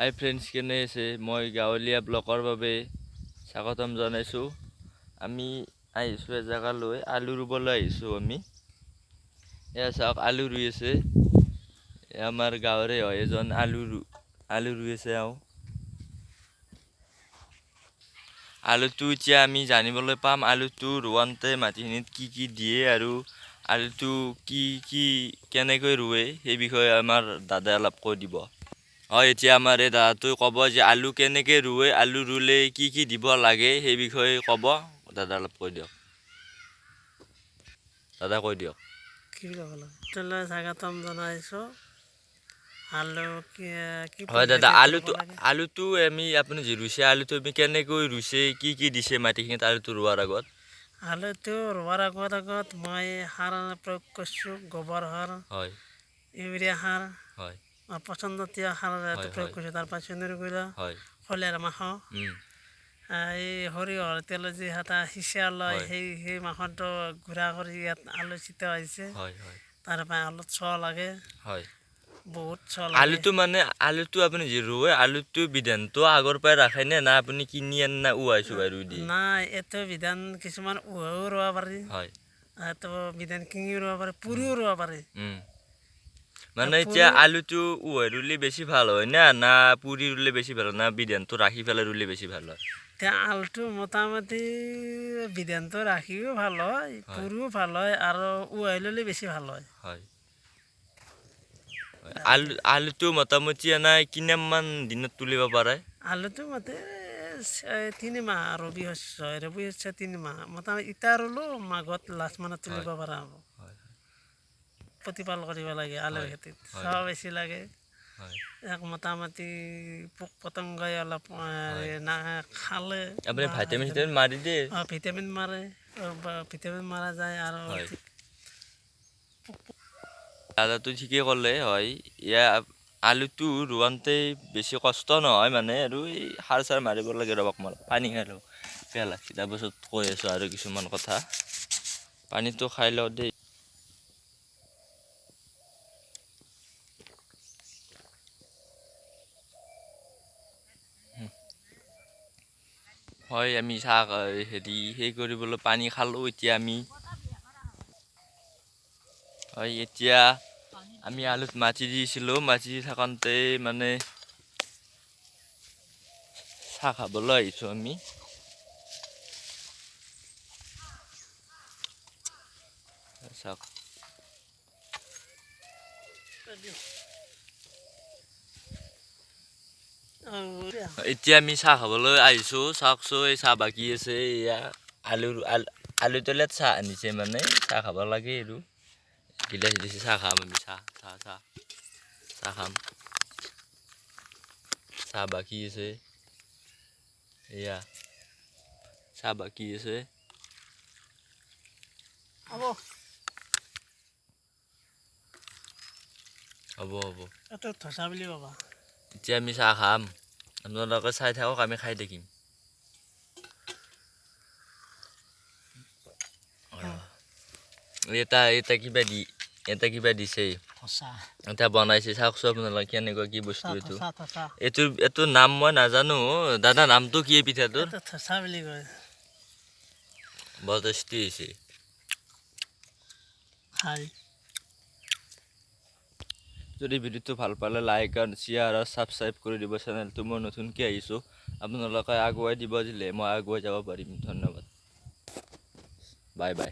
হাই friends, কেনে আছে? মই গাঁৱলীয়া ব্লকৰ বাবে স্বাগতম জনাইছোঁ। আমি আহিছোঁ এজেগালৈ, আলু ৰুবলৈ আহিছোঁ আমি। এয়া চাওক, আলু ৰুই আছে। আমাৰ গাঁৱৰে হয় এজন, আলু ৰুই আছে। আলুটো এতিয়া আমি জানিবলৈ পাম, আলুটো ৰোৱাতে মাটিখিনিত কি কি দিয়ে আৰু আলুটো কেনেকৈ ৰুৱে, সেই বিষয়ে আমাৰ দাদাই অলপ কৈ দিব। হয়, এতিয়া আমাৰ এই দাদাটোৱে ক'ব যে আলু কেনেকৈ ৰুৱে, আলু ৰুলে কি দিব লাগে, সেই বিষয়ে ক'ব। দাদা অলপ কৈ দিয়ক। কি ক'ব লাগে? স্বাগতম জনাইছোঁ। আলু কি হয় দাদা, পদ্ধতিত ৰুব লাগে? আলুটো আপুনি যি ৰুইছে, আলুটো আমি কেনেকৈ ৰুইছে, কি দিছে মাটিখিনিত আলুটো ৰোৱাৰ আগত? আলুটো ৰোৱাৰ আগত মই সাৰ প্ৰয়োগ কৰিছোঁ। গোবৰ সাৰ, হয়, ইউৰিয়া সাৰ, হয়, পচন্দতীয় সাৰ হয়, প্ৰয়োগ কৰিছোঁ। তাৰপৰা চেনিগুড়া, হয়, খলিয়াৰ মাহ, এই সৰিয়হৰ তেল যি এটা সিঁচা লয়, হয়, সেই মাহটো গুড়া কৰি ইয়াত আলু চিটা হৈছে। হয়, হয়, তাৰপৰা আলুত ছ লাগে, হয়। বহুত ছ লাগে। আলুটো আপুনি যি ৰুৱে, আলুটো বিধানটো আগৰ পৰাই ৰাখেনে, না আপুনি কিনি আনি না উহাই চুহাই ৰুই দিয়ে? নাই, এইটো বিধান কিছুমান উহাও ৰুব পাৰি, হয়, এইটো বিধান কিনিও ৰুব পাৰি, পুৰিও ৰুব পাৰি। মানে এতিয়া আলুটো উহাই ৰুলে বেছি ভাল হয় না পুৰি ৰুলে বেছি ভাল হয়, না বিধানটো ৰাখি পেলাই ৰুলে বেছি ভাল হয়? এতিয়া আলুটো মোটামুটি বিধানটো ৰাখিও ভাল হয়, পুৰিও ভাল হয়, আৰু উহাই ল'লে বেছি ভাল হয়। আলুটো মোটামুটি এনাই কিমানমান দিনত তুলিব পাৰে? আলুটো 3 মাহ, ৰবি শস্য 3 মাহ, মোটামুটি ইটা ৰুলো মাঘত লাষ্ট মানত তুলিব পৰা হ'ব। প্ৰতিপাল কৰিব লাগে আলুৰ খেতিত, চাহ বেছি লাগে। এক মোটামুটি পোক পতংগই অলপ খালে আপুনি ভিটামিন মাৰি দিয়ে? ভিটামিন মাৰে, ভিটামিন মাৰা যায়। আৰু দাদাটো ঠিকেই ক'লে। হয়, আলুটো ৰোৱাতে বেছি কষ্ট নহয়, মানে আৰু এই সাৰ চাৰ মাৰিব লাগে। ৰ'ব অকণমান পানী খাই লওঁ, বেয়া লাগছে। তাৰপাছত কৈ আছোঁ আৰু কিছুমান কথা। পানীটো খাই লওঁ দেই। হয়, আমি সেই কৰিবলৈ পানী খালোঁ। এতিয়া আমি আলুত মাটি দিছিলোঁ। মাটি দি থাকোঁতে মানে চাহ খাবলৈ আহিছোঁ আমি। চাওক, এতিয়া আমি চাহ খাবলৈ আহিছোঁ। চাওকচোন, এই চাহ বাকী আছে। এয়া আলু তলিয়াত চাহ আনিছে, মানে চাহ খাব লাগে আৰু গিলাচ দিছে। চাহ খাম আমি, চাহ খাম। চাহ বাকী আছে, এয়া চাহ বাকী আছে। হ'ব। থচা বুলি ক'বা। এতিয়া আমি চাহ খাম, আপোনালোকে চাই থাকক, আমি খাই থাকিম। এটা কিবা দিছে, এটা বনাইছে। চাওকচোন আপোনালোকে কেনেকুৱা কি বস্তু এইটোৰ নাম মই নাজানো। দাদা, নামটো কি পিঠাটোৰ? থচা বুলি কয়। বৰ টেষ্টি হৈছে। যদি ভিডিঅ'টো ভাল পালে লাইক আৰু শ্বেয়াৰ আৰু ছাবস্ক্ৰাইব কৰি দিব। চেনেলটো মই নতুনকৈ আহিছোঁ, আপোনালোকে আগুৱাই দিব দিলে মই আগুৱাই যাব পাৰিম। ধন্যবাদ, বাই বাই।